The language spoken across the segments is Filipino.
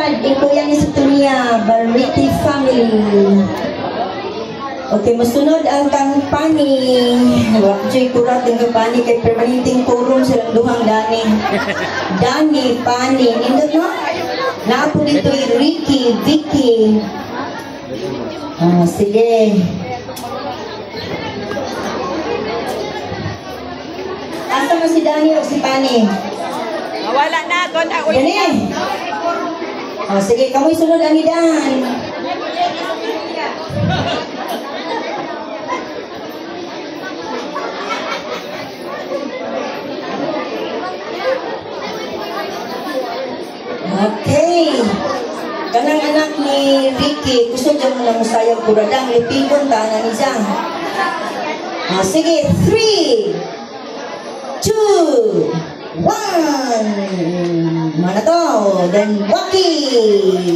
Richard, ikuya ni Sutunia, Bariti family. Okay, masunod ang kampani. Wakjoy kurat ng kampani kay permanenteng forum silang duhang Dani. Dani, Pani. Nindot no? Naapo dito Ricky, Vicky. Sige. Asa mo si Dani o si Pani? Wala na, doon na ulit. Dani. Sige, kamoy sunod ang idan. Okay. Kanang anak ni Ricky, gusto dyan mo na musayang kuradang, lipikon ta na niya. Sige, 3, 2, 1. Mana to? Then Waki.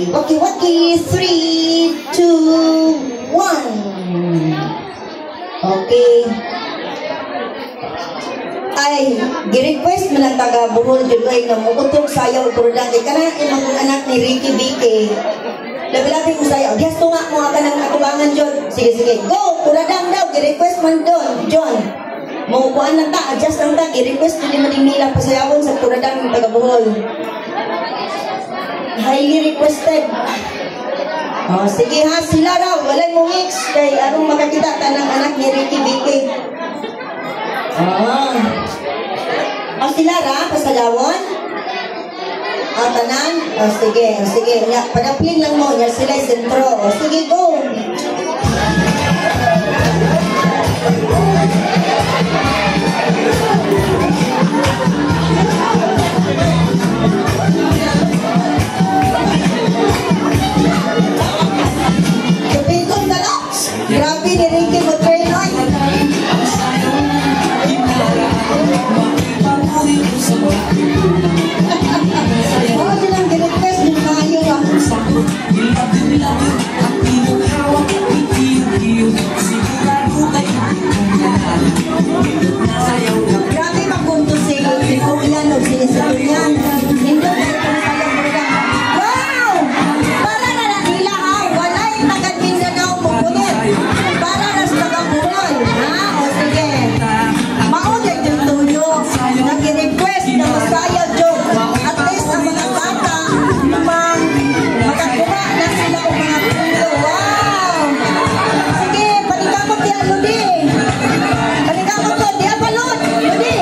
Waki, 3, 2, 1. Okay. Ay, gi-request mo ng taga Bohol Juloy na mukutong sayaw kuradang. Kana imong anak ni Ricky Vicky. Labi-labi mo sayaw. Gesto nga mo ka ng atubangan, John. Sige. Go! Kuradang daw. Gi-request man doon, John. Mamukuan lang ta. Adjust lang ta. Gi-request mo din manimila pasayawon sa kuradang ng taga Bohol. Highly requested. Sige ha, sila daw. Walay mo mix. Kay anong makakita ta ng anak ni Ricky Vicky. Sila ra, pasayawon? Tanan? Sige. Padapling lang mo. Yan sila yung sentro. Sige, go! Kapitong Dalox! Grabe ni Ricky Motrenoy! Silang ginagpes ng kayo Grabe mapunto si Kuyan o sinisatuyan. Wow! Para na nila ha, walay tagad Mindanao mo punit. Para na sa tagabuhol. Sige. Maunay yung tuyo. Nag-request na masaya joke. At least ang mga bata makakuha na sila o mga tuyo. Wow! Sige, panikamot yan, Ludi. Panikamot ko, di apalot. Ludi.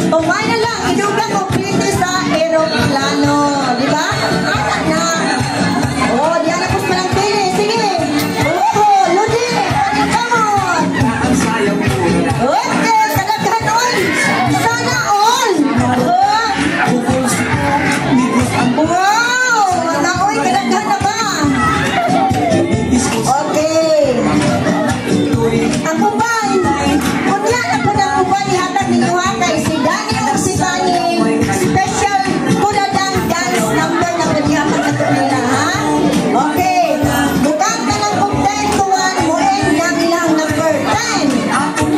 Tumay na lang, iduga komplete sa aeroplano. Di ba? Anak na. Di anak ko palang pili. Sige. Ludi. Panikamot. Okay, kadaghan all. Sana all. Wow! Naoy, kadaghan na ba? Okay. Ang kubay. Kunya na po ng kubay hatag ninyo ha kay si Dani o si Tani. Special kuladang dance number na panihatag na ito nila ha. Okay. Bukang ka ng kung 10 to 1 mo end ng ilang number 10, 9,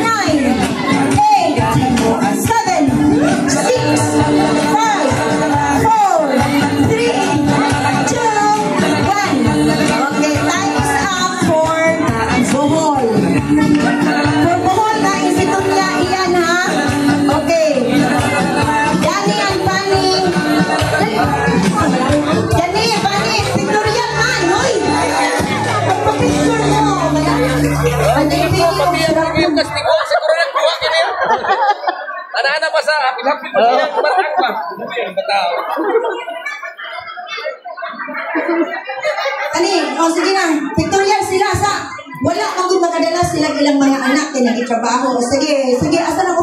8, 7, 6, 5, 4, 3, 2, 1. Okay, time is up for Bohol. For Bohol na institute niya iyan ha. Okay. Dani and Pani. Dani, Pani, pictorial man. Hoy! Pagpapicture mo. Yung kastigo sa kurang buha kini. Ana-ana pa sa hapil-hapil pa siya kumarak pa. Ang batao. Sige na. Pictorial sila sa wala maging makadala sila ilang mga anak na nagtrabaho. Sige, asa na